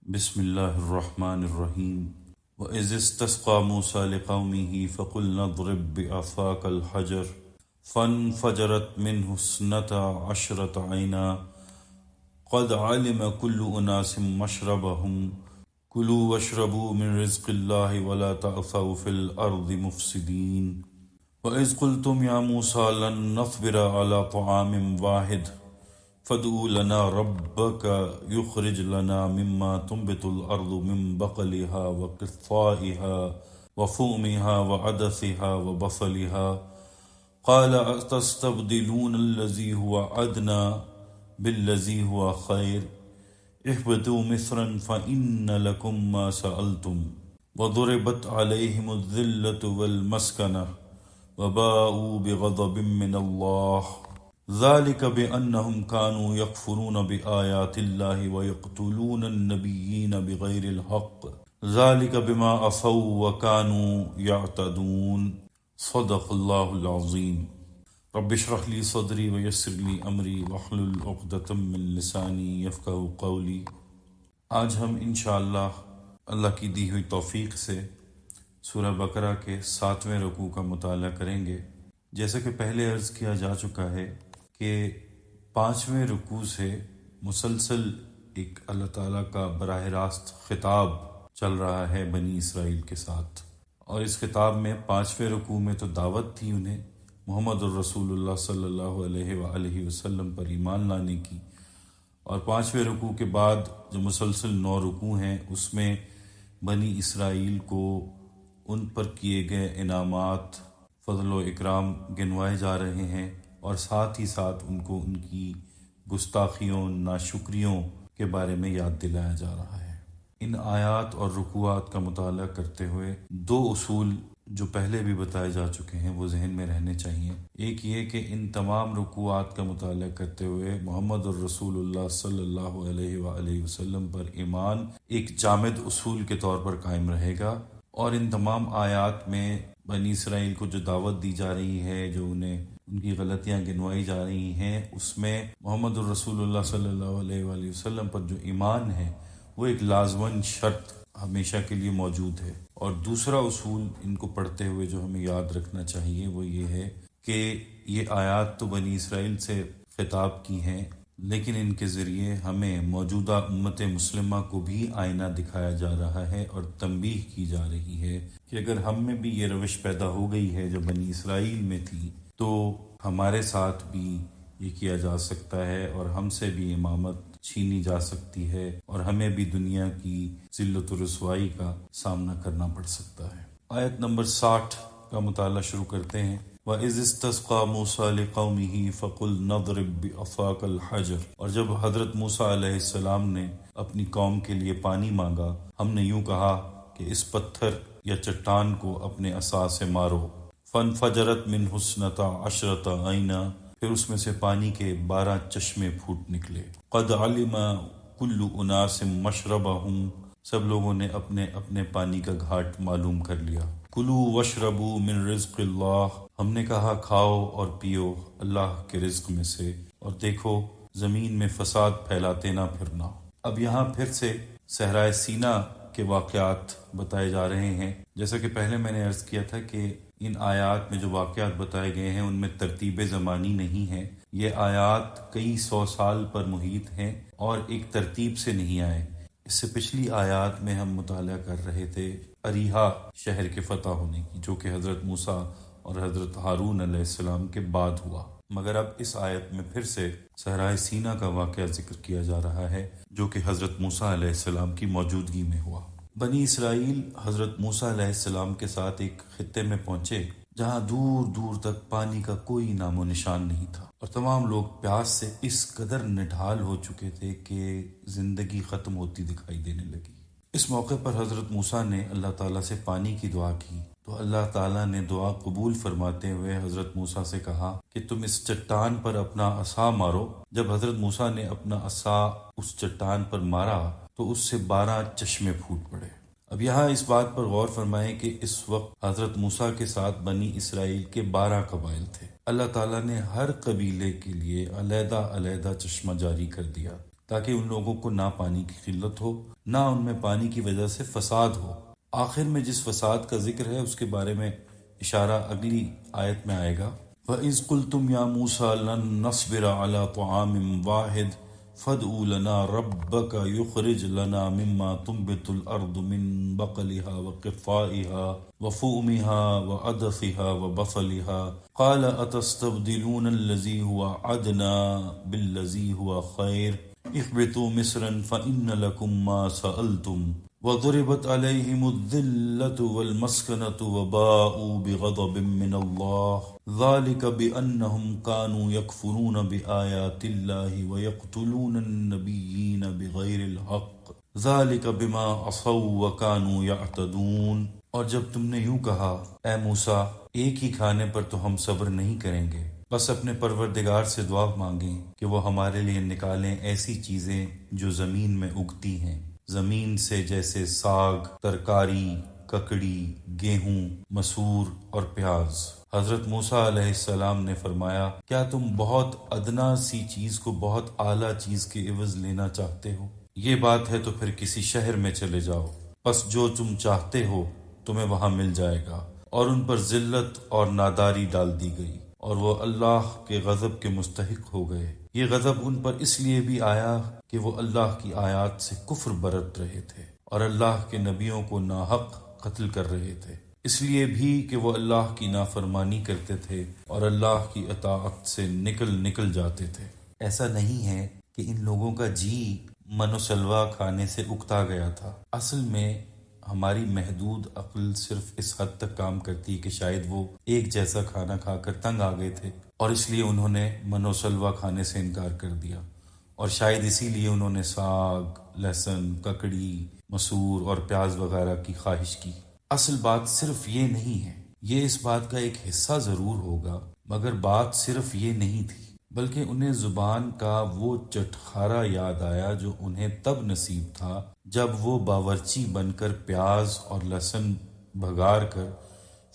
بسم اللہ الرحمن الرحیم وَإِذِ اسْتَسْقَىٰ مُوسَىٰ لِقَوْمِهِ فَقُلْنَا اضْرِب بِّعَصَاكَ الْحَجَرَ فَانْفَجَرَتْ مِنْهُ اثْنَتَا عَشْرَةَ عَيْنًا قَدْ عَلِمَ كُلُّ أُنَاسٍ مَّشْرَبَهُمْ كُلُوا وَاشْرَبُوا مِن رِّزْقِ اللَّهِ وَلَا تَعْثَوْا فِي الْأَرْضِ مُفْسِدِينَ وَإِذْ قُلْتُمْ يَا مُوسَىٰ لَن نَّصْبِرَ عَلَىٰ طَعَامٍ وَاحِدٍ فادع لنا ربك يخرج لنا مما تنبت الأرض من بقلها وقثائها وفومها وعدسها وبصلها قال أتستبدلون الذي هو أدنى بالذي هو خير اهبطوا مصرا فإن لكم ما سألتم وضربت عليهم الذلة والمسكنة وباءوا بغضب من الله ذلك بأنهم كانوا يكفرون بآيات الله ويقتلون النبيين بغير الحق ذلك بما عصوا وكانوا يعتدون صدق الله العظيم رب اشرح لي صدري ويسر لي أمري واحلل عقدة من لساني يفقهوا قولي۔ آج ہم انشاءاللہ اللہ کی دی ہوئی توفیق سے سورہ بقرہ کے 7ویں رکوع کا مطالعہ کریں گے۔ جیسا کہ پہلے عرض کیا جا چکا ہے کہ 5ویں رکوع سے مسلسل ایک اللہ تعالیٰ کا براہ راست خطاب چل رہا ہے بنی اسرائیل کے ساتھ، اور اس خطاب میں 5ویں رکوع میں تو دعوت تھی انہیں محمد الرسول اللہ صلی اللہ علیہ وآلہ وسلم پر ایمان لانے کی، اور 5ویں رکوع کے بعد جو مسلسل 9 رکوع ہیں اس میں بنی اسرائیل کو ان پر کیے گئے انعامات، فضل و اکرام گنوائے جا رہے ہیں، اور ساتھ ہی ساتھ ان کو ان کی گستاخیوں، ناشکریوں کے بارے میں یاد دلایا جا رہا ہے۔ ان آیات اور رکوعات کا مطالعہ کرتے ہوئے 2 اصول جو پہلے بھی بتائے جا چکے ہیں وہ ذہن میں رہنے چاہیے۔ ایک یہ کہ ان تمام رکوعات کا مطالعہ کرتے ہوئے محمد الرسول اللہ صلی اللہ علیہ وآلہ وسلم پر ایمان ایک جامد اصول کے طور پر قائم رہے گا، اور ان تمام آیات میں بنی اسرائیل کو جو دعوت دی جا رہی ہے، جو انہیں ان کی غلطیاں گنوائی جا رہی ہیں، اس میں محمد الرسول اللہ صلی اللہ علیہ وآلہ وسلم پر جو ایمان ہے وہ ایک لازماً شرط ہمیشہ کے لیے موجود ہے۔ اور دوسرا اصول ان کو پڑھتے ہوئے جو ہمیں یاد رکھنا چاہیے وہ یہ ہے کہ یہ آیات تو بنی اسرائیل سے خطاب کی ہیں، لیکن ان کے ذریعے ہمیں موجودہ امت مسلمہ کو بھی آئینہ دکھایا جا رہا ہے اور تنبیہ کی جا رہی ہے کہ اگر ہم میں بھی یہ روش پیدا ہو گئی ہے جو بنی اسرائیل میں تھی تو ہمارے ساتھ بھی یہ کیا جا سکتا ہے، اور ہم سے بھی امامت چھینی جا سکتی ہے، اور ہمیں بھی دنیا کی ذلت و رسوائی کا سامنا کرنا پڑ سکتا ہے۔ آیت نمبر 60 کا مطالعہ شروع کرتے ہیں۔ وَإِذِ اسْتَسْقَىٰ مُوسَىٰ لِقَوْمِهِ فَقُلْنَا اضْرِب بِّعَصَاكَ الْحَجَرَ، اور جب حضرت موسیٰ علیہ السلام نے اپنی قوم کے لیے پانی مانگا، ہم نے یوں کہا کہ اس پتھر یا چٹان کو اپنے عصا سے مارو۔ فَانْفَجَرَتْ مِنْهُ اثْنَتَا عَشْرَةَ عَيْنًا، پھر اس میں سے پانی کے 12 چشمے پھوٹ نکلے۔ قَدْ عَلِمَ كُلُّ أُنَاسٍ مَّشْرَبَهُمْ، سب لوگوں نے اپنے اپنے پانی کا گھاٹ معلوم کر لیا۔ کُلُوا وَاشْرَبُوا مِن رِّزْقِ اللَّهِ، ہم نے کہا کھاؤ اور پیو اللہ کے رزق میں سے، اور دیکھو زمین میں فساد پھیلاتے نہ پھرنا۔ اب یہاں پھر سے صحرائے سینا کے واقعات بتائے جا رہے ہیں۔ جیسا کہ پہلے میں نے عرض کیا تھا کہ ان آیات میں جو واقعات بتائے گئے ہیں ان میں ترتیب زمانی نہیں ہے، یہ آیات کئی 100 سال پر محیط ہیں اور ایک ترتیب سے نہیں آئے۔ اس سے پچھلی آیات میں ہم مطالعہ کر رہے تھے اریحا شہر کے فتح ہونے کی، جو کہ حضرت موسیٰ اور حضرت ہارون علیہ السلام کے بعد ہوا، مگر اب اس آیت میں پھر سے صحرائے سینا کا واقعہ ذکر کیا جا رہا ہے جو کہ حضرت موسیٰ علیہ السلام کی موجودگی میں ہوا۔ بنی اسرائیل حضرت موسیٰ علیہ السلام کے ساتھ ایک خطے میں پہنچے جہاں دور دور تک پانی کا کوئی نام و نشان نہیں تھا، اور تمام لوگ پیاس سے اس قدر نڈھال ہو چکے تھے کہ زندگی ختم ہوتی دکھائی دینے لگی۔ اس موقع پر حضرت موسیٰ نے اللہ تعالیٰ سے پانی کی دعا کی، تو اللہ تعالیٰ نے دعا قبول فرماتے ہوئے حضرت موسیٰ سے کہا کہ تم اس چٹان پر اپنا عصا مارو۔ جب حضرت موسیٰ نے اپنا عصا اس چٹان پر مارا تو اس سے 12 چشمے پھوٹ پڑے۔ اب یہاں اس بات پر غور فرمائیں کہ اس وقت حضرت موسیٰ کے ساتھ بنی اسرائیل کے 12 قبائل تھے۔ اللہ تعالیٰ نے ہر قبیلے کے لیے علیحدہ علیحدہ چشمہ جاری کر دیا تاکہ ان لوگوں کو نہ پانی کی قلت ہو نہ ان میں پانی کی وجہ سے فساد ہو۔ آخر میں جس فساد کا ذکر ہے اس کے بارے میں اشارہ اگلی آیت میں آئے گا۔ وَإِذْ قُلْتُمْ يَا مُوسَىٰ لَن نَّصْبِرَ عَلَىٰ طَعَامٍ وَاحِدٍ فَادْعُ لَنَا رَبَّكَ يُخْرِجْ لَنَا مِمَّا تُنبِتُ الْأَرْضُ مِن بَقْلِهَا وَقِثَّائِهَا وَفُومِهَا وَعَدَسِهَا وَبَصَلِهَا قَالَ أَتَسْتَبْدِلُونَ الَّذِي هُوَ أَدْنَىٰ بِالَّذِي هُوَ خَيْرٌ اهْبِطُوا مِصْرًا فَإِنَّ لَكُم مَّا سَأَلْتُمْ وَضُرِبَتْ عَلَيْهِمُ الذِّلَّةُ وَالْمَسْكَنَةُ وَبَاءُوا بِغَضَبٍ مِّنَ اللَّهِ ذَلِكَ بِأَنَّهُمْ كَانُوا يَكْفُرُونَ بِآيَاتِ اللَّهِ وَيَقْتُلُونَ النَّبِيِّينَ بِغَيْرِ الْحَقِّ ذَلِكَ بِمَا عَصَوا وَكَانُوا يَعْتَدُونَ۔ اور جب تم نے یوں کہا اے موسیٰ ایک ہی کھانے پر تو ہم صبر نہیں کریں گے، بس اپنے پروردگار سے دعا مانگیں کہ وہ ہمارے لیے نکالیں ایسی چیزیں جو زمین میں اگتی ہیں، زمین سے، جیسے ساگ، ترکاری، ککڑی، گیہوں، مسور اور پیاز۔ حضرت موسیٰ علیہ السلام نے فرمایا کیا تم بہت ادنا سی چیز کو بہت اعلیٰ چیز کے عوض لینا چاہتے ہو؟ یہ بات ہے تو پھر کسی شہر میں چلے جاؤ، پس جو تم چاہتے ہو تمہیں وہاں مل جائے گا۔ اور ان پر ذلت اور ناداری ڈال دی گئی اور وہ اللہ کے غضب کے مستحق ہو گئے۔ یہ غضب ان پر اس لیے بھی آیا کہ وہ اللہ کی آیات سے کفر برت رہے تھے اور اللہ کے نبیوں کو ناحق قتل کر رہے تھے، اس لیے بھی کہ وہ اللہ کی نافرمانی کرتے تھے اور اللہ کی اطاعت سے نکل جاتے تھے۔ ایسا نہیں ہے کہ ان لوگوں کا جی من و سلوہ کھانے سے اکتا گیا تھا، اصل میں ہماری محدود عقل صرف اس حد تک کام کرتی کہ شاید وہ ایک جیسا کھانا کھا کر تنگ آ گئے تھے اور اس لیے انہوں نے من و سلوہ کھانے سے انکار کر دیا، اور شاید اسی لیے انہوں نے ساگ، لہسن، ککڑی، مسور اور پیاز وغیرہ کی خواہش کی۔ اصل بات صرف یہ نہیں ہے، یہ اس بات کا ایک حصہ ضرور ہوگا، مگر بات صرف یہ نہیں تھی، بلکہ انہیں زبان کا وہ چٹخارا یاد آیا جو انہیں تب نصیب تھا جب وہ باورچی بن کر پیاز اور لہسن بھگار کر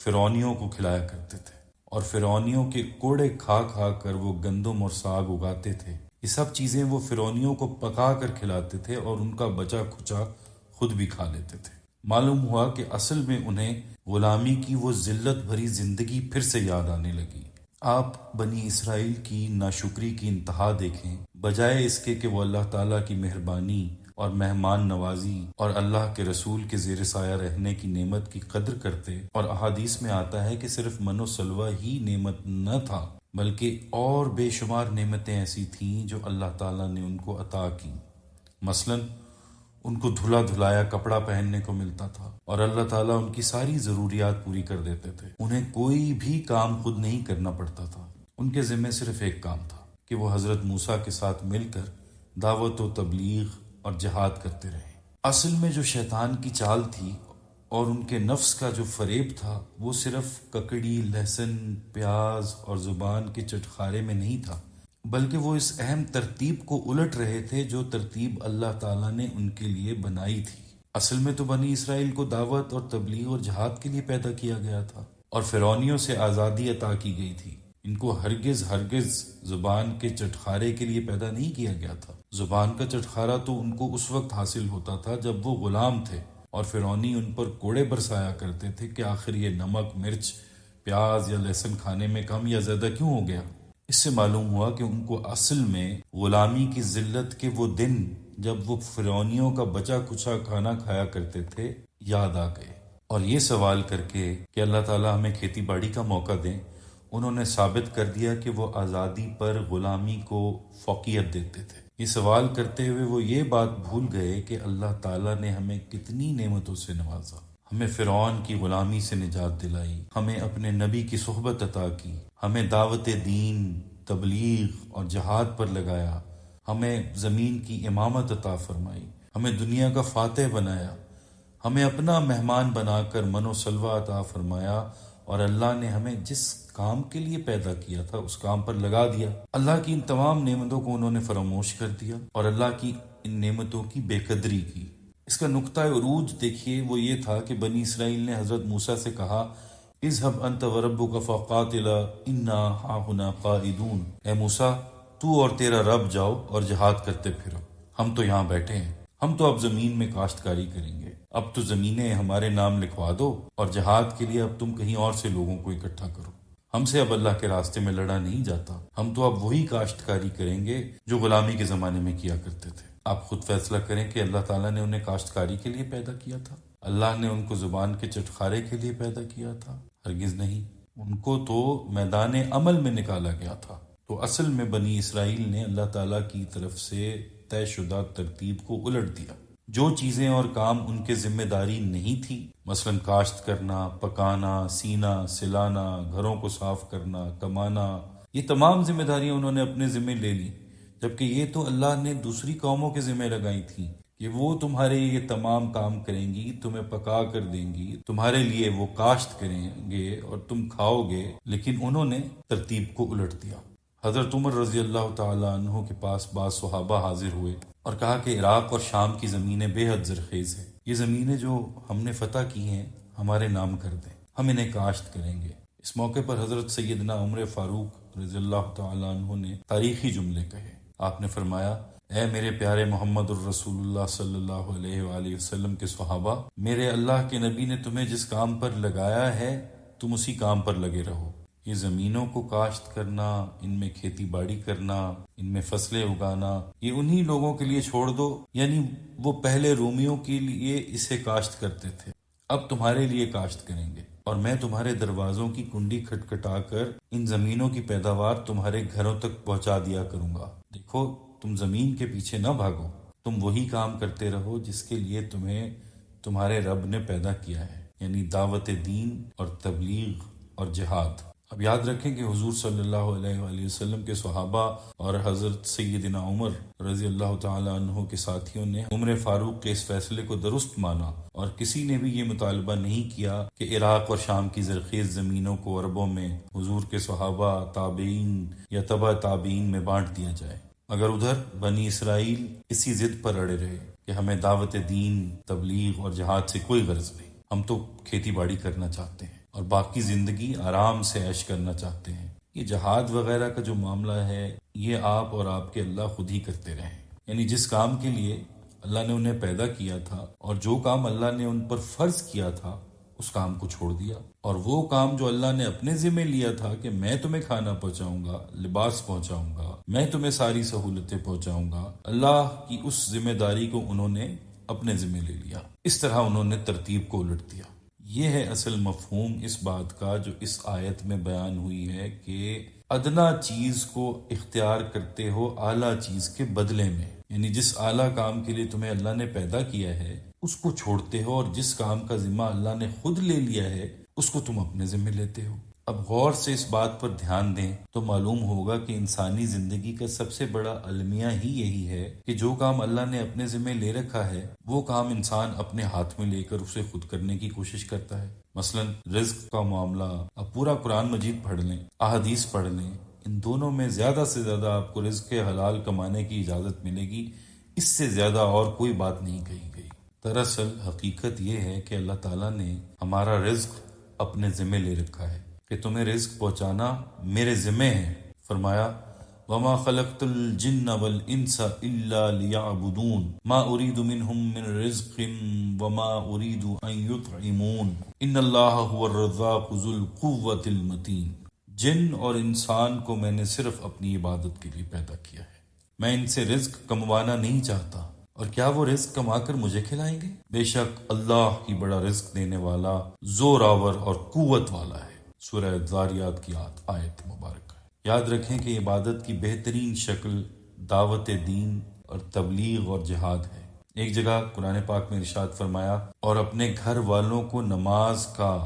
فرعونیوں کو کھلایا کرتے تھے، اور فرعونیوں کے کوڑے کھا کھا کر وہ گندم اور ساگ اگاتے تھے۔ یہ سب چیزیں وہ فرعونیوں کو پکا کر کھلاتے تھے اور ان کا بچا کھچا خود بھی کھا لیتے تھے۔ معلوم ہوا کہ اصل میں انہیں غلامی کی وہ ذلت بھری زندگی پھر سے یاد آنے لگی۔ آپ بنی اسرائیل کی ناشکری کی انتہا دیکھیں، بجائے اس کے کہ وہ اللہ تعالیٰ کی مہربانی اور مہمان نوازی اور اللہ کے رسول کے زیر سایہ رہنے کی نعمت کی قدر کرتے، اور احادیث میں آتا ہے کہ صرف من و سلوہ ہی نعمت نہ تھا بلکہ اور بے شمار نعمتیں ایسی تھیں جو اللہ تعالیٰ نے ان کو عطا کی۔ مثلاً ان کو دھلا دھلایا کپڑا پہننے کو ملتا تھا اور اللہ تعالیٰ ان کی ساری ضروریات پوری کر دیتے تھے۔ انہیں کوئی بھی کام خود نہیں کرنا پڑتا تھا، ان کے ذمہ صرف ایک کام تھا کہ وہ حضرت موسیٰ کے ساتھ مل کر دعوت و تبلیغ اور جہاد کرتے رہے۔ اصل میں جو شیطان کی چال تھی اور ان کے نفس کا جو فریب تھا وہ صرف ککڑی، لہسن، پیاز اور زبان کے چٹخارے میں نہیں تھا، بلکہ وہ اس اہم ترتیب کو الٹ رہے تھے جو ترتیب اللہ تعالیٰ نے ان کے لیے بنائی تھی۔ اصل میں تو بنی اسرائیل کو دعوت اور تبلیغ اور جہاد کے لیے پیدا کیا گیا تھا اور فرعونیوں سے آزادی عطا کی گئی تھی۔ ان کو ہرگز زبان کے چٹخارے کے لیے پیدا نہیں کیا گیا تھا۔ زبان کا چٹخارا تو ان کو اس وقت حاصل ہوتا تھا جب وہ غلام تھے اور فرعونی ان پر کوڑے برسایا کرتے تھے کہ آخر یہ نمک، مرچ، پیاز یا لہسن کھانے میں کم یا زیادہ کیوں ہو گیا۔ اس سے معلوم ہوا کہ ان کو اصل میں غلامی کی ذلت کے وہ دن جب وہ فرعونیوں کا بچا کچھا کھانا کھایا کرتے تھے یاد آ گئے، اور یہ سوال کر کے کہ اللہ تعالیٰ ہمیں کھیتی باڑی کا موقع دیں، انہوں نے ثابت کر دیا کہ وہ آزادی پر غلامی کو فوقیت دیتے تھے۔ یہ سوال کرتے ہوئے وہ یہ بات بھول گئے کہ اللہ تعالیٰ نے ہمیں کتنی نعمتوں سے نوازا، ہمیں فرعون کی غلامی سے نجات دلائی، ہمیں اپنے نبی کی صحبت عطا کی، ہمیں دعوت دین، تبلیغ اور جہاد پر لگایا، ہمیں زمین کی امامت عطا فرمائی، ہمیں دنیا کا فاتح بنایا، ہمیں اپنا مہمان بنا کر من و سلوہ عطا فرمایا، اور اللہ نے ہمیں جس کام کے لیے پیدا کیا تھا اس کام پر لگا دیا۔ اللہ کی ان تمام نعمتوں کو انہوں نے فراموش کر دیا اور اللہ کی ان نعمتوں کی بے قدری کی۔ اس کا نقطہ عروج دیکھیے، وہ یہ تھا کہ بنی اسرائیل نے حضرت موسیٰ سے کہا اذهب انت وربک فقاتلا انا ہاہنا قاعدون، اے موسیٰ تو اور تیرا رب جاؤ اور جہاد کرتے پھرو، ہم تو یہاں بیٹھے ہیں، ہم تو اب زمین میں کاشتکاری کریں گے، اب تو زمینیں ہمارے نام لکھوا دو، اور جہاد کے لیے اب تم کہیں اور سے لوگوں کو اکٹھا کرو، ہم سے اب اللہ کے راستے میں لڑا نہیں جاتا، ہم تو اب وہی کاشتکاری کریں گے جو غلامی کے زمانے میں کیا کرتے تھے۔ آپ خود فیصلہ کریں کہ اللہ تعالیٰ نے انہیں کاشتکاری کے لیے پیدا کیا تھا؟ اللہ نے ان کو زبان کے چٹخارے کے لیے پیدا کیا تھا؟ ہرگز نہیں، ان کو تو میدان عمل میں نکالا گیا تھا۔ تو اصل میں بنی اسرائیل نے اللہ تعالیٰ کی طرف سے طے شدہ ترتیب کو الٹ دیا۔ جو چیزیں اور کام ان کے ذمہ داری نہیں تھی، مثلا کاشت کرنا، پکانا، سینا، سلانا، گھروں کو صاف کرنا، کمانا، یہ تمام ذمہ داریاں انہوں نے اپنے ذمہ لے لی، جبکہ یہ تو اللہ نے دوسری قوموں کے ذمہ لگائی تھیں کہ وہ تمہارے یہ تمام کام کریں گی، تمہیں پکا کر دیں گی، تمہارے لیے وہ کاشت کریں گے اور تم کھاؤ گے، لیکن انہوں نے ترتیب کو الٹ دیا۔ حضرت عمر رضی اللہ تعالیٰ عنہ کے پاس بعض صحابہ حاضر ہوئے اور کہا کہ عراق اور شام کی زمینیں بے حد زرخیز ہیں، یہ زمینیں جو ہم نے فتح کی ہیں ہمارے نام کر دیں، ہم انہیں کاشت کریں گے۔ اس موقع پر حضرت سیدنا عمر فاروق رضی اللہ تعالیٰ عنہ نے تاریخی جملے کہے۔ آپ نے فرمایا، اے میرے پیارے محمد الرسول اللہ صلی اللہ علیہ وآلہ وسلم کے صحابہ، میرے اللہ کے نبی نے تمہیں جس کام پر لگایا ہے تم اسی کام پر لگے رہو۔ یہ زمینوں کو کاشت کرنا، ان میں کھیتی باڑی کرنا، ان میں فصلیں اگانا، یہ انہی لوگوں کے لیے چھوڑ دو، یعنی وہ پہلے رومیوں کے لیے اسے کاشت کرتے تھے، اب تمہارے لیے کاشت کریں گے، اور میں تمہارے دروازوں کی کنڈی کھٹکھٹا کر ان زمینوں کی پیداوار تمہارے گھروں تک پہنچا دیا کروں گا۔ دیکھو، تم زمین کے پیچھے نہ بھاگو، تم وہی کام کرتے رہو جس کے لیے تمہیں تمہارے رب نے پیدا کیا ہے، یعنی دعوت دین اور تبلیغ اور جہاد۔ اب یاد رکھیں کہ حضور صلی اللہ علیہ وآلہ وسلم کے صحابہ اور حضرت سیدنا عمر رضی اللہ تعالی عنہ کے ساتھیوں نے عمر فاروق کے اس فیصلے کو درست مانا، اور کسی نے بھی یہ مطالبہ نہیں کیا کہ عراق اور شام کی زرخیز زمینوں کو عربوں میں حضور کے صحابہ، تابعین یا تبع تابعین میں بانٹ دیا جائے، مگر ادھر بنی اسرائیل اسی ضد پر اڑے رہے کہ ہمیں دعوت دین، تبلیغ اور جہاد سے کوئی غرض نہیں، ہم تو کھیتی باڑی کرنا چاہتے ہیں اور باقی زندگی آرام سے عیش کرنا چاہتے ہیں۔ یہ جہاد وغیرہ کا جو معاملہ ہے یہ آپ اور آپ کے اللہ خود ہی کرتے رہیں، یعنی جس کام کے لیے اللہ نے انہیں پیدا کیا تھا اور جو کام اللہ نے ان پر فرض کیا تھا اس کام کو چھوڑ دیا، اور وہ کام جو اللہ نے اپنے ذمہ لیا تھا کہ میں تمہیں کھانا پہنچاؤں گا، لباس پہنچاؤں گا، میں تمہیں ساری سہولتیں پہنچاؤں گا، اللہ کی اس ذمہ داری کو انہوں نے اپنے ذمہ لے لیا۔ اس طرح انہوں نے ترتیب کو الٹ دیا۔ یہ ہے اصل مفہوم اس بات کا جو اس آیت میں بیان ہوئی ہے کہ ادنا چیز کو اختیار کرتے ہو اعلیٰ چیز کے بدلے میں، یعنی جس اعلیٰ کام کے لیے تمہیں اللہ نے پیدا کیا ہے اس کو چھوڑتے ہو، اور جس کام کا ذمہ اللہ نے خود لے لیا ہے اس کو تم اپنے ذمہ لیتے ہو۔ اب غور سے اس بات پر دھیان دیں تو معلوم ہوگا کہ انسانی زندگی کا سب سے بڑا المیہ ہی یہی ہے کہ جو کام اللہ نے اپنے ذمہ لے رکھا ہے وہ کام انسان اپنے ہاتھ میں لے کر اسے خود کرنے کی کوشش کرتا ہے۔ مثلا رزق کا معاملہ، اب پورا قرآن مجید پڑھ لیں، احادیث پڑھ لیں، ان دونوں میں زیادہ سے زیادہ آپ کو رزق حلال کمانے کی اجازت ملے گی، اس سے زیادہ اور کوئی بات نہیں کہی گئی۔ دراصل حقیقت یہ ہے کہ اللہ تعالیٰ نے ہمارا رزق اپنے ذمہ لے رکھا ہے کہ تمہیں رزق پہنچانا میرے ذمہ ہے۔ فرمایا، وَمَا خَلَقْتُ الْجِنَّ وَالْإِنسَ إِلَّا لِيَعْبُدُونَ مَا أُرِيدُ مِنْهُمْ مِنْ رِزْقٍ وَمَا أُرِيدُ أَنْ يُطْعِمُونَ إِنَّ اللَّهَ هُوَ الرَّزَّاقُ ذُو الْقُوَّةِ الْمَتِينُ۔ جن اور انسان کو میں نے صرف اپنی عبادت کے لیے پیدا کیا ہے، میں ان سے رزق کموانا نہیں چاہتا، اور کیا وہ رزق کما کر مجھے کھلائیں گے؟ بے شک اللہ ہی بڑا رزق دینے والا، زور آور اور قوت والا ہے۔ سورہ ذاریات کی آیت مبارکہ۔ یاد رکھیں کہ عبادت کی بہترین شکل دعوت دین اور تبلیغ اور جہاد ہے۔ ایک جگہ قرآن پاک میں ارشاد فرمایا، اور اپنے گھر والوں کو نماز کا،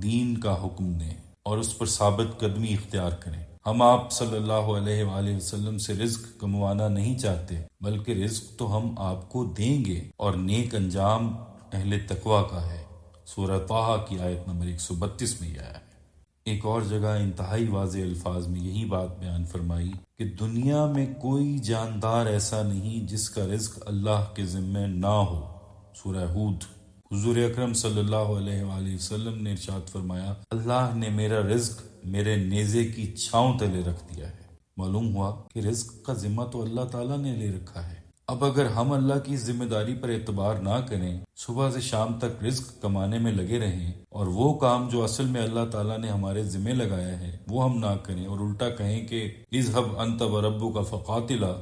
دین کا حکم دیں اور اس پر ثابت قدمی اختیار کریں۔ ہم آپ صلی اللہ علیہ وآلہ وسلم سے رزق کموانا نہیں چاہتے، بلکہ رزق تو ہم آپ کو دیں گے، اور نیک انجام اہل تقوی کا ہے۔ سورہ طٰہٰ کی آیت نمبر 132 میں یہ آیا ہے۔ ایک اور جگہ انتہائی واضح الفاظ میں یہی بات بیان فرمائی کہ دنیا میں کوئی جاندار ایسا نہیں جس کا رزق اللہ کے ذمہ نہ ہو۔ سورہ ہود۔ حضور اکرم صلی اللہ علیہ وآلہ وسلم نے ارشاد فرمایا، اللہ نے میرا رزق میرے نیزے کی چھاؤں تلے رکھ دیا ہے۔ معلوم ہوا کہ رزق کا ذمہ تو اللہ تعالیٰ نے لے رکھا ہے، اب اگر ہم اللہ کی ذمہ داری پر اعتبار نہ کریں، صبح سے شام تک رزق کمانے میں لگے رہیں، اور وہ کام جو اصل میں اللہ تعالیٰ نے ہمارے ذمہ لگایا ہے وہ ہم نہ کریں، اور الٹا کہیں کہ اذهب انت وربک فقاتلا،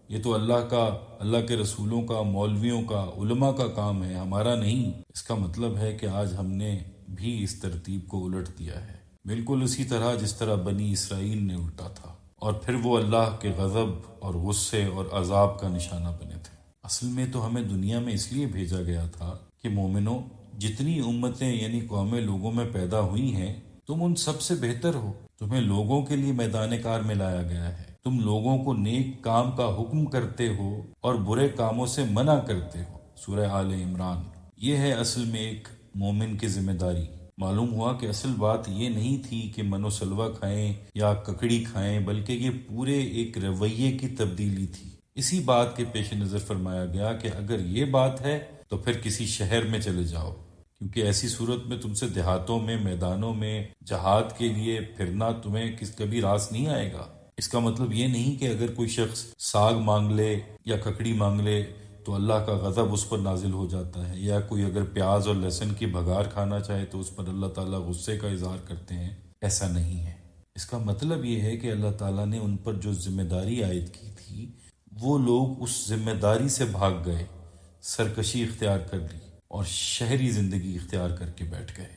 یہ تو اللہ کے رسولوں کا، مولویوں کا، علماء کا کام ہے، ہمارا نہیں، اس کا مطلب ہے کہ آج ہم نے بھی اس ترتیب کو الٹ دیا ہے، بالکل اسی طرح جس طرح بنی اسرائیل نے الٹا تھا، اور پھر وہ اللہ کے غضب اور غصے اور عذاب کا نشانہ بنے تھے۔ اصل میں تو ہمیں دنیا میں اس لیے بھیجا گیا تھا کہ مومنوں، جتنی امتیں یعنی قومیں لوگوں میں پیدا ہوئی ہیں، تم ان سب سے بہتر ہو، تمہیں لوگوں کے لیے میدان کار میں لایا گیا ہے، تم لوگوں کو نیک کام کا حکم کرتے ہو اور برے کاموں سے منع کرتے ہو۔ سورہ آل عمران۔ یہ ہے اصل میں ایک مومن کی ذمہ داری۔ معلوم ہوا کہ اصل بات یہ نہیں تھی کہ من و سلوہ کھائیں یا ککڑی کھائیں، بلکہ یہ پورے ایک رویے کی تبدیلی تھی۔ اسی بات کے پیش نظر فرمایا گیا کہ اگر یہ بات ہے تو پھر کسی شہر میں چلے جاؤ، کیونکہ ایسی صورت میں تم سے دیہاتوں میں، میدانوں میں جہاد کے لیے پھرنا تمہیں کبھی راس نہیں آئے گا۔ اس کا مطلب یہ نہیں کہ اگر کوئی شخص ساگ مانگ لے یا ککڑی مانگ لے تو اللہ کا غضب اس پر نازل ہو جاتا ہے، یا کوئی اگر پیاز اور لہسن کی بھگار کھانا چاہے تو اس پر اللہ تعالیٰ غصے کا اظہار کرتے ہیں۔ ایسا نہیں ہے۔ اس کا مطلب یہ ہے کہ اللہ تعالیٰ نے ان پر جو ذمہ داری عائد کی تھی، وہ لوگ اس ذمہ داری سے بھاگ گئے، سرکشی اختیار کر لی اور شہری زندگی اختیار کر کے بیٹھ گئے،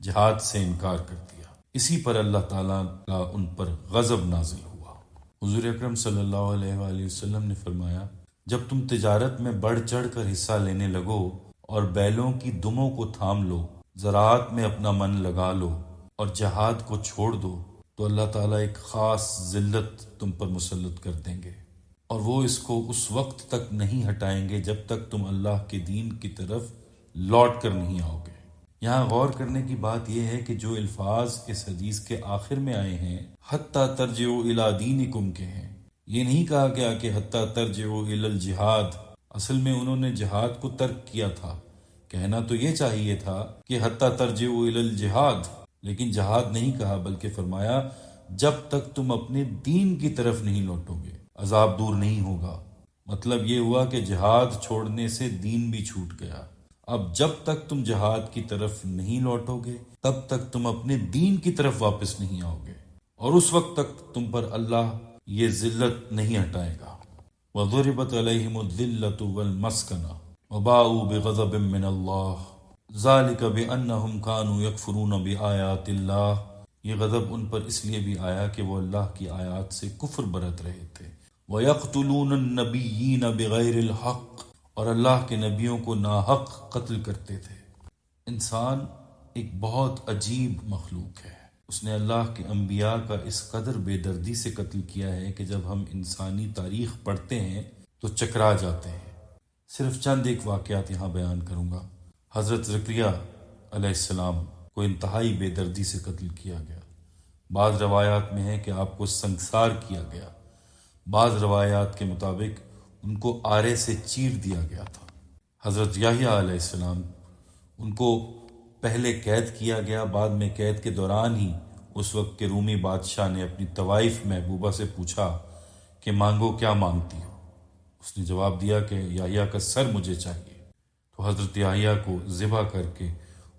جہاد سے انکار کر دیا۔ اسی پر اللہ تعالیٰ کا ان پر غضب نازل ہوا۔ حضور اکرم صلی اللہ علیہ وآلہ وسلم نے فرمایا، جب تم تجارت میں بڑھ چڑھ کر حصہ لینے لگو اور بیلوں کی دموں کو تھام لو، زراعت میں اپنا من لگا لو اور جہاد کو چھوڑ دو، تو اللہ تعالیٰ ایک خاص ذلت تم پر مسلط کر دیں گے، اور وہ اس کو اس وقت تک نہیں ہٹائیں گے جب تک تم اللہ کے دین کی طرف لوٹ کر نہیں آؤ گے۔ یہاں غور کرنے کی بات یہ ہے کہ جو الفاظ اس حدیث کے آخر میں آئے ہیں، حتیٰ ترجعوا الی دینکم کے ہیں، یہ نہیں کہا گیا کہ حتیٰ ترجعوا الی الجہاد۔ اصل میں انہوں نے جہاد کو ترک کیا تھا، کہنا تو یہ چاہیے تھا کہ حتیٰ ترجعوا الی الجہاد، لیکن جہاد نہیں کہا، بلکہ فرمایا جب تک تم اپنے دین کی طرف نہیں لوٹو گے عذاب دور نہیں ہوگا۔ مطلب یہ ہوا کہ جہاد چھوڑنے سے دین بھی چھوٹ گیا۔ اب جب تک تم جہاد کی طرف نہیں لوٹو گے تب تک تم اپنے دین کی طرف واپس نہیں آؤ گے، اور اس وقت تک تم پر اللہ یہ ذلت نہیں ہٹائے گا۔ وَضُرِبَتْ عَلَيْهِمُ الذِّلَّةُ وَالْمَسْكَنَةُ وَبَاءُوا بِغَضَبٍ مِّنَ اللَّهِ ذَلِكَ بِأَنَّهُمْ كَانُوا يَكْفُرُونَ بِآيَاتِ اللَّهِ۔ یہ غضب ان پر اس لیے بھی آیا کہ وہ اللہ کی آیات سے کفر برت رہے تھے۔ وَيَقْتُلُونَ النَّبِيِّينَ بِغَيْرِ الْحَقِّ، اور اللہ کے نبیوں کو ناحق قتل کرتے تھے۔ انسان ایک بہت عجیب مخلوق ہے، اس نے اللہ کے انبیاء کا اس قدر بے دردی سے قتل کیا ہے کہ جب ہم انسانی تاریخ پڑھتے ہیں تو چکرا جاتے ہیں۔ صرف چند ایک واقعات یہاں بیان کروں گا۔ حضرت زکریا علیہ السلام کو انتہائی بے دردی سے قتل کیا گیا۔ بعض روایات میں ہے کہ آپ کو سنگسار کیا گیا، بعض روایات کے مطابق ان کو آرے سے چیر دیا گیا تھا۔ حضرت یحییٰ علیہ السلام، ان کو پہلے قید کیا گیا، بعد میں قید کے دوران ہی اس وقت کے رومی بادشاہ نے اپنی طوائف محبوبہ سے پوچھا کہ مانگو، کیا مانگتی ہو؟ اس نے جواب دیا کہ یحییٰ کا سر مجھے چاہیے۔ تو حضرت یحییٰ کو ذبح کر کے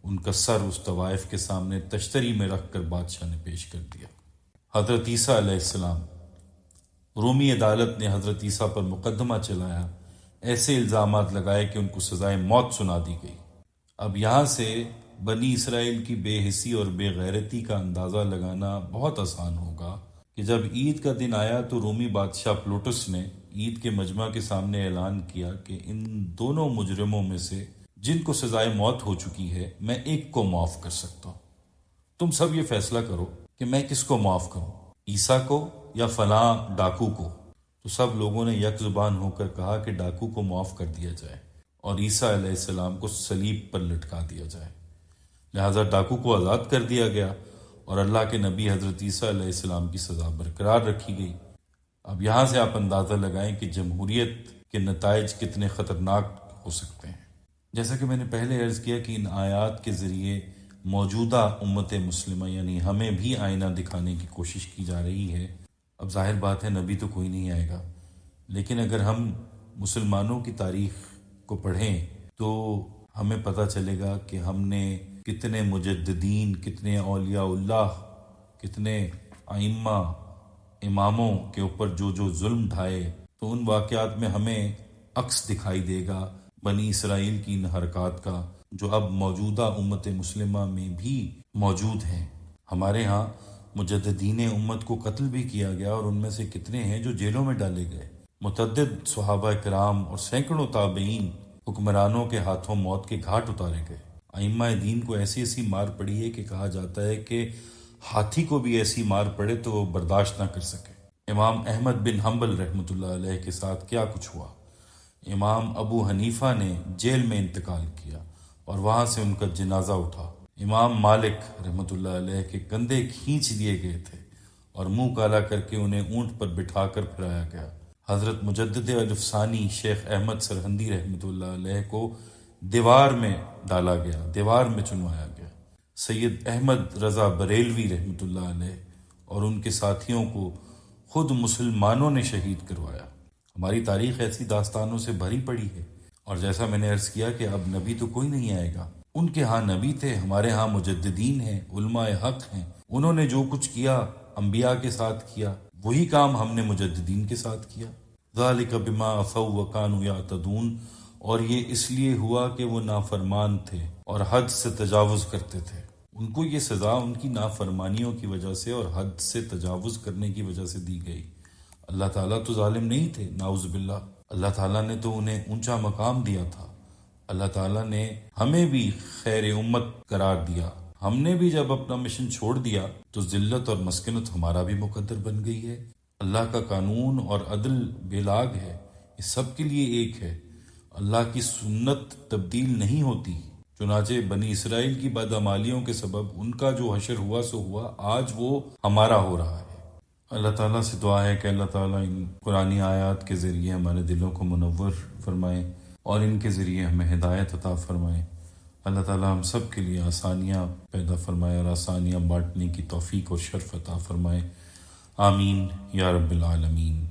ان کا سر اس طوائف کے سامنے تشتری میں رکھ کر بادشاہ نے پیش کر دیا۔ حضرت عیسیٰ علیہ السلام، رومی عدالت نے حضرت عیسیٰ پر مقدمہ چلایا، ایسے الزامات لگائے کہ ان کو سزائے موت سنا دی گئی۔ اب یہاں سے بنی اسرائیل کی بے حسی اور بے غیرتی کا اندازہ لگانا بہت آسان ہوگا کہ جب عید کا دن آیا تو رومی بادشاہ پلوٹس نے عید کے مجمع کے سامنے اعلان کیا کہ ان دونوں مجرموں میں سے جن کو سزائے موت ہو چکی ہے، میں ایک کو معاف کر سکتا ہوں۔ تم سب یہ فیصلہ کرو کہ میں کس کو معاف کروں، عیسیٰ کو یا فلاں ڈاکو کو؟ تو سب لوگوں نے یک زبان ہو کر کہا کہ ڈاکو کو معاف کر دیا جائے اور عیسیٰ علیہ السلام کو صلیب پر لٹکا دیا جائے۔ لہٰذا ڈاکو کو آزاد کر دیا گیا اور اللہ کے نبی حضرت عیسیٰ علیہ السلام کی سزا برقرار رکھی گئی۔ اب یہاں سے آپ اندازہ لگائیں کہ جمہوریت کے نتائج کتنے خطرناک ہو سکتے ہیں۔ جیسا کہ میں نے پہلے عرض کیا کہ ان آیات کے ذریعے موجودہ امت مسلمہ یعنی ہمیں بھی آئینہ دکھانے کی کوشش کی جا رہی ہے۔ اب ظاہر بات ہے نبی تو کوئی نہیں آئے گا، لیکن اگر ہم مسلمانوں کی تاریخ کو پڑھیں تو ہمیں پتہ چلے گا کہ ہم نے کتنے مجددین، کتنے اولیاء اللہ، کتنے ائمہ اماموں کے اوپر جو ظلم ڈھائے، تو ان واقعات میں ہمیں عکس دکھائی دے گا بنی اسرائیل کی ان حرکات کا، جو اب موجودہ امت مسلمہ میں بھی موجود ہیں۔ ہمارے ہاں مجددین امت کو قتل بھی کیا گیا، اور ان میں سے کتنے ہیں جو جیلوں میں ڈالے گئے۔ متعدد صحابہ کرام اور سینکڑوں تابعین حکمرانوں کے ہاتھوں موت کے گھاٹ اتارے گئے۔ ائمہ دین کو ایسی ایسی مار پڑی ہے کہ کہا جاتا ہے کہ ہاتھی کو بھی ایسی مار پڑے تو وہ برداشت نہ کر سکے۔ امام احمد بن حنبل رحمۃ اللہ علیہ کے ساتھ کیا کچھ ہوا۔ امام ابو حنیفہ نے جیل میں انتقال کیا اور وہاں سے ان کا جنازہ اٹھا۔ امام مالک رحمۃ اللہ علیہ کے کندھے کھینچ لیے گئے تھے اور منہ کالا کر کے انہیں اونٹ پر بٹھا کر پھرایا گیا۔ حضرت مجدد الف ثانی شیخ احمد سرہندی رحمۃ اللہ علیہ کو دیوار میں ڈالا گیا، دیوار میں چنوایا گیا۔ سید احمد رضا بریلوی رحمۃ اللہ علیہ اور ان کے ساتھیوں کو خود مسلمانوں نے شہید کروایا۔ ہماری تاریخ ایسی داستانوں سے بھری پڑی ہے، اور جیسا میں نے عرض کیا کہ اب نبی تو کوئی نہیں آئے گا۔ ان کے ہاں نبی تھے، ہمارے ہاں مجددین ہیں، علماء حق ہیں۔ انہوں نے جو کچھ کیا انبیاء کے ساتھ کیا، وہی کام ہم نے مجددین کے ساتھ کیا۔ ذالک بما عصوا وکانوا یعتدون، اور یہ اس لیے ہوا کہ وہ نافرمان تھے اور حد سے تجاوز کرتے تھے۔ ان کو یہ سزا ان کی نافرمانیوں کی وجہ سے اور حد سے تجاوز کرنے کی وجہ سے دی گئی۔ اللہ تعالیٰ تو ظالم نہیں تھے، نعوذ باللہ۔ اللہ تعالیٰ نے تو انہیں اونچا مقام دیا تھا۔ اللہ تعالیٰ نے ہمیں بھی خیر امت قرار دیا۔ ہم نے بھی جب اپنا مشن چھوڑ دیا تو ذلت اور مسکنت ہمارا بھی مقدر بن گئی ہے۔ اللہ کا قانون اور عدل بے لاگ ہے، یہ سب کے لیے ایک ہے۔ اللہ کی سنت تبدیل نہیں ہوتی۔ چنانچہ بنی اسرائیل کی بدعمالیوں کے سبب ان کا جو حشر ہوا سو ہوا، آج وہ ہمارا ہو رہا ہے۔ اللہ تعالیٰ سے دعا ہے کہ اللہ تعالیٰ ان قرآنی آیات کے ذریعے ہمارے دلوں کو منور فرمائے اور ان کے ذریعے ہمیں ہدایت عطا فرمائے۔ اللہ تعالیٰ ہم سب کے لیے آسانیاں پیدا فرمائے اور آسانیاں بانٹنے کی توفیق اور شرف عطا فرمائے۔ آمین یا رب العالمین۔